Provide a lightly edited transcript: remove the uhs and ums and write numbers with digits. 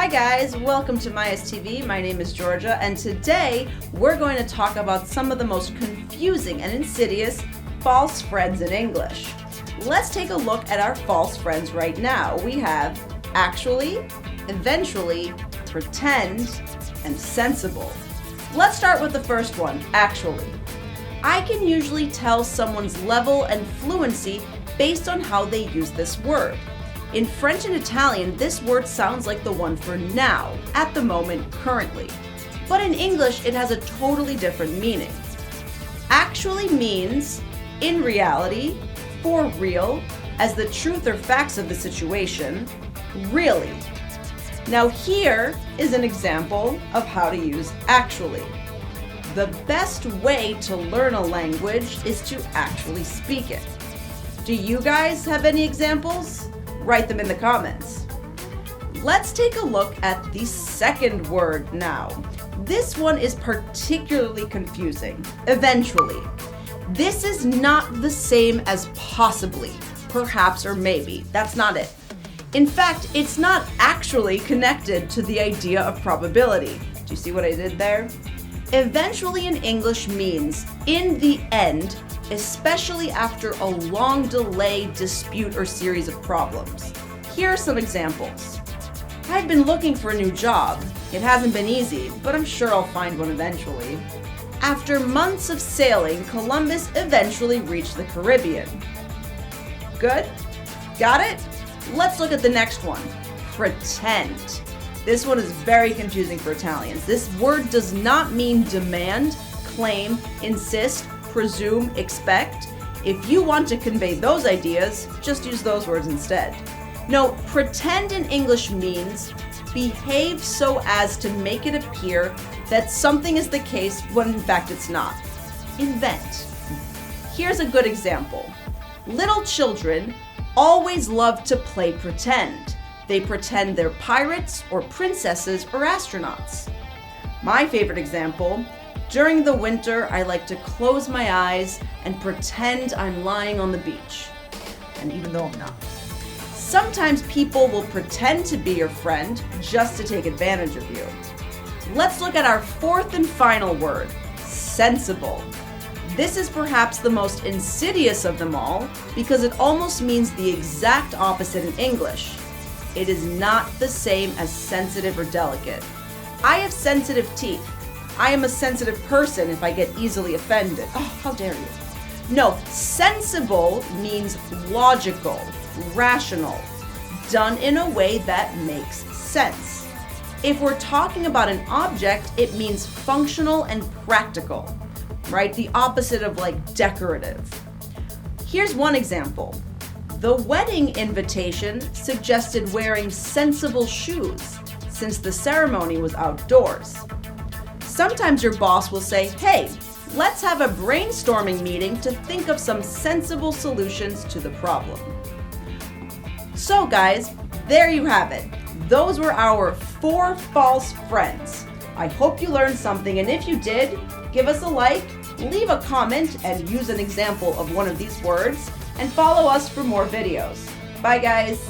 Hi guys, welcome to MyES TV. My name is Georgia, and today we're going to talk about some of the most confusing and insidious false friends in English. Let's take a look at our false friends right now. We have actually, eventually, pretend, and sensible. Let's start with the first one, actually. I can usually tell someone's level and fluency based on how they use this word. In French and Italian, this word sounds like the one for now, at the moment, currently. But in English, it has a totally different meaning. Actually means, in reality, for real, as the truth or facts of the situation, really. Now here is an example of how to use actually. The best way to learn a language is to actually speak it. Do you guys have any examples? Write them in the comments. Let's take a look at the second word now. This one is particularly confusing. Eventually. This is not the same as possibly, perhaps, or maybe. That's not it. In fact, it's not actually connected to the idea of probability. Do you see what I did there? Eventually in English means in the end, especially after a long delay, dispute, or series of problems. Here are some examples. I've been looking for a new job. It hasn't been easy, but I'm sure I'll find one eventually. After months of sailing, Columbus eventually reached the Caribbean. Good? Got it? Let's look at the next one. Pretend. This one is very confusing for Italians. This word does not mean demand, claim, insist, presume, expect. If you want to convey those ideas, just use those words instead. No, pretend in English means behave so as to make it appear that something is the case when in fact it's not. Invent. Here's a good example. Little children always love to play pretend. They pretend they're pirates or princesses or astronauts. My favorite example, during the winter, I like to close my eyes and pretend I'm lying on the beach. And even though I'm not. Sometimes people will pretend to be your friend just to take advantage of you. Let's look at our fourth and final word, sensible. This is perhaps the most insidious of them all because it almost means the exact opposite in English. It is not the same as sensitive or delicate. I have sensitive teeth. I am a sensitive person if I get easily offended. Oh, how dare you. No, sensible means logical, rational, done in a way that makes sense. If we're talking about an object, it means functional and practical, right? The opposite of like decorative. Here's one example. The wedding invitation suggested wearing sensible shoes since the ceremony was outdoors. Sometimes your boss will say, hey, let's have a brainstorming meeting to think of some sensible solutions to the problem. So guys, there you have it. Those were our 4 false friends. I hope you learned something, and if you did, give us a like, leave a comment, and use an example of one of these words, and follow us for more videos. Bye guys.